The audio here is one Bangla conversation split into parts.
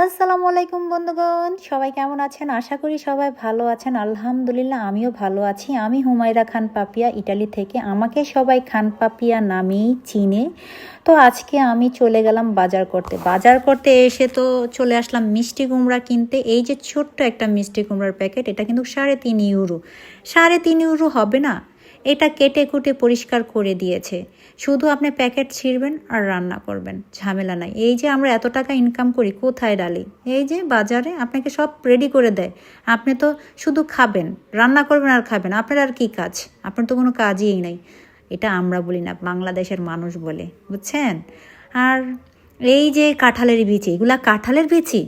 আসসালামু আলাইকুম বন্ধুগণ, সবাই কেমন আছেন? আশা করি সবাই ভালো আছেন। আলহামদুলিল্লাহ আমিও ভালো আছি। আমি হুমায়রা খান পাপিয়া, ইটালি থেকে। আমাকে সবাই খান পাপিয়া নামেই চিনে। তো আজকে আমি চলে গেলাম বাজার করতে। বাজার করতে এসে তো চলে আসলাম মিষ্টি কুমড়া কিনতে। এই যে ছোট্ট একটা মিষ্টি কুমড়ার প্যাকেট, এটা কিন্তু 3.5 ইউরো। 3.5 ইউরো হবে না? এটা কেটে কুটে পরিষ্কার করে দিয়েছে। শুধু আপনি প্যাকেট ছিঁড়বেন আর রান্না করবেন, ঝামেলা নাই। এই যে আমরা এত টাকা ইনকাম করি, কোথায় ডালি? এই যে বাজারে আপনাকে সব রেডি করে দেয়। আপনি তো শুধু খাবেন, রান্না করবেন আর খাবেন। আপনার আর কি কাজ? আপনার তো কোনো কাজই নাই। এটা আমরা বলি না, বাংলাদেশের মানুষ বলে, বুঝছেন? আর এই যে কাঁঠালের বিচি, এগুলা কাঁঠালের বিচি?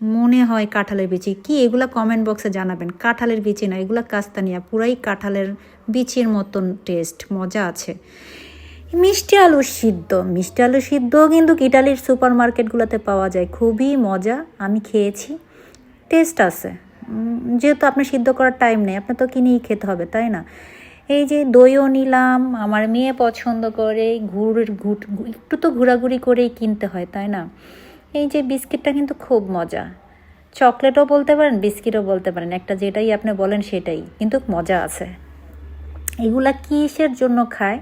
মনে হয় কাঁঠালের বিচি। কি এগুলা? কমেন্ট বক্সে জানাবেন। কাঁঠালের বিচি না, এগুলা কাস্তানিয়া। পুরাই কাঁঠালের বিচির মতন টেস্ট, মজা আছে। মিষ্টি আলু সিদ্ধ, মিষ্টি আলু সিদ্ধ কিন্তু ইটালির সুপার মার্কেটগুলোতে পাওয়া যায়। খুবই মজা, আমি খেয়েছি, টেস্ট আছে। যেহেতু আপনার সিদ্ধ করার টাইম নেই, আপনার তো কিনেই খেতে হবে, তাই না? এই যে দইও নিলাম, আমার মেয়ে পছন্দ করে। একটু তো ঘোরাঘুরি করেই কিনতে হয়, তাই না? এই যে বিস্কিটটা কিন্তু খুব মজা। চকলেটও বলতে পারেন, বিস্কিটও বলতে পারেন, একটা যেটাই আপনি বলেন সেটাই, কিন্তু মজা আছে। এগুলা কিসের জন্য খায়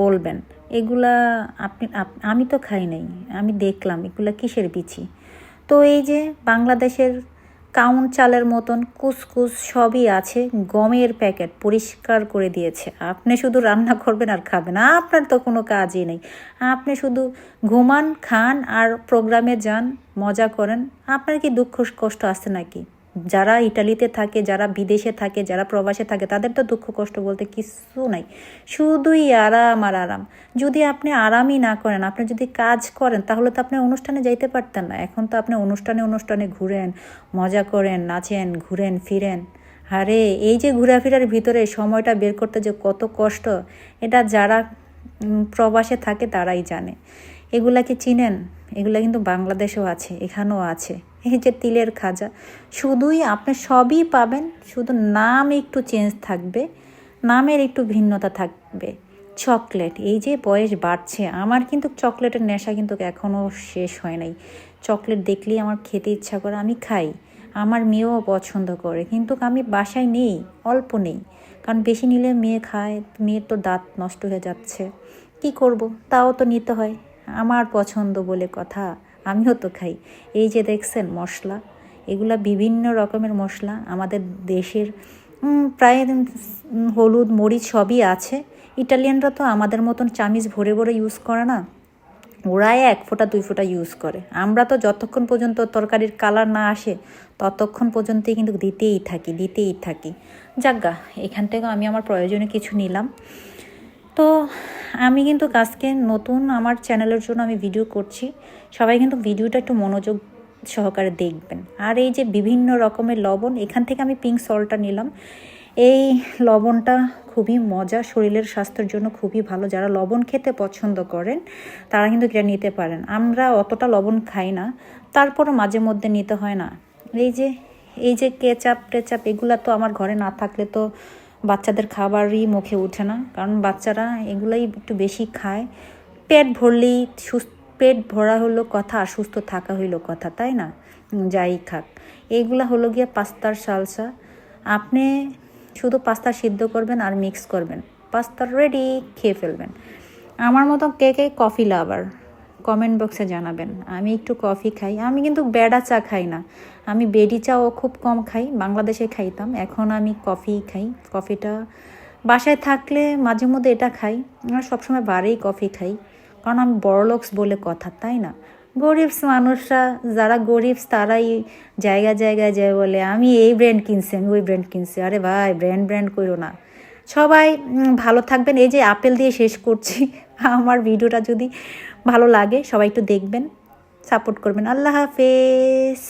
বলবেন? এগুলা আমি তো খাই নাই, আমি দেখলাম এগুলা কিসের বিচি। তো এই যে বাংলাদেশের কাউন চালের মতন কুসকুস সবই আছে। গমের প্যাকেট পরিষ্কার করে দিয়েছে। আপনি শুধু রান্না করবেন আর খাবেন, আপনার তো কোনো কাজই নেই। আপনি শুধু ঘুমান, খান আর প্রোগ্রামে যান, মজা করেন। আপনার কি দুঃখ কষ্ট আছে নাকি? যারা ইটালিতে থাকে, যারা বিদেশে থাকে, যারা প্রবাসে থাকে, তাদের তো দুঃখ কষ্ট বলতে কিছু নাই। শুধুই আরাম আর আরাম। যদি আপনি আরামই না করেন, আপনি যদি কাজ করেন, তাহলে তো আপনি অনুষ্ঠানে যাইতে পারতেন না। এখন তো আপনি অনুষ্ঠানে অনুষ্ঠানে ঘুরেন, মজা করেন, নাচেন, ঘুরেন ফিরেন। আরে এই যে ঘোরাফেরার ভিতরে সময়টা বের করতে যে কত কষ্ট, এটা যারা প্রবাসে থাকে তারাই জানে। এগুলা কি চিনেন? এগুলা কিন্তু বাংলাদেশেও আছে, এখানেও আছে। এই যে তিলের খাজা, শুধুই আপনি সবই পাবেন, শুধু নাম একটু চেঞ্জ থাকবে, নামের একটু ভিন্নতা থাকবে। চকলেট, এই যে বয়স বাড়ছে, আমার কিন্তু চকলেটের নেশা কিন্তু এখনও শেষ হয় নাই। চকলেট দেখলেই আমার খেতে ইচ্ছা করে, আমি খাই। আমার মেয়েও পছন্দ করে, কিন্তু আমি বাসায় নেই, অল্প নেই। কারণ বেশি নিলে মেয়ে খায়, মেয়ের তো দাঁত নষ্ট হয়ে যাচ্ছে। কি করব, তাও তো নিতে হয়। আমার পছন্দ বলে কথা, আমিও তো খাই। এই যে দেখছেন মশলা, এগুলা বিভিন্ন রকমের মশলা আমাদের দেশের। প্রায় হলুদ মরিচ সবই আছে। ইটালিয়ানরা তো আমাদের মতন চামিচ ভরে ভরে ইউজ করে না, ওরা 1 ফোঁটা 2 ফোঁটা ইউজ করে। আমরা তো যতক্ষণ পর্যন্ত তরকারির কালার না আসে ততক্ষণ পর্যন্তই কিন্তু দিতেই থাকি। যাজ্ঞা, এখান থেকে আমি আমার প্রয়োজনীয় কিছু নিলাম। তো আমি কিন্তু আজকে নতুন আমার চ্যানেলের জন্য আমি ভিডিও করছি। সবাই কিন্তু ভিডিওটা একটু মনোযোগ সহকারে দেখবেন। আর এই যে বিভিন্ন রকমের লবণ, এখান থেকে আমি পিঙ্ক সল্টটা নিলাম। এই লবণটা খুবই মজা, শরীরের স্বাস্থ্যের জন্য খুবই ভালো। যারা লবণ খেতে পছন্দ করেন তারা কিন্তু এটা নিতে পারেন। আমরা অতটা লবণ খাই না, তারপরও মাঝে মধ্যে নিতে হয় না। এই যে কেচাপ টেচাপ, এগুলা তো আমার ঘরে না থাকলে তো বাচ্চাদের খাবারই মুখে ওঠে না। কারণ বাচ্চারা এগুলাই একটু বেশি খায়। পেট ভরলেই পেট ভরা হলো কথা, আর সুস্থ থাকা হইলো কথা, তাই না? যাই খাক, এইগুলা হলো গিয়া পাস্তার সালসা। আপনি শুধু পাস্তা সিদ্ধ করবেন আর মিক্স করবেন, পাস্তা রেডি, খেয়ে ফেলবেন। আমার মতো কে কে কফি লাভার কমেন্ট বক্সে জানাবেন। আমি একটু কফি খাই, আমি কিন্তু বেডা চা খাই না। আমি বেডি চাও খুব কম খাই, বাংলাদেশে খাইতাম, এখন আমি কফি খাই। কফিটা বাসায় থাকলে মাঝে মধ্যে এটা খাই, আর সবসময় বারেই কফি খাই। কারণ আমি বড়লোকস বলে কথা, তাই না? গরিবস মানুষরা, যারা গরিবস তারাই জায়গায় জায়গায় যায় বলে আমি এই ব্র্যান্ড কিনছি, আমি ওই ব্র্যান্ড কিনছি। আরে ভাই, ব্র্যান্ড করো না। সবাই ভালো থাকবেন। এই যে আপেল দিয়ে শেষ করছি। আমার ভিডিওটা যদি ভালো লাগে সবাই একটু দেখবেন, সাপোর্ট করবেন। আল্লাহ হাফেজ।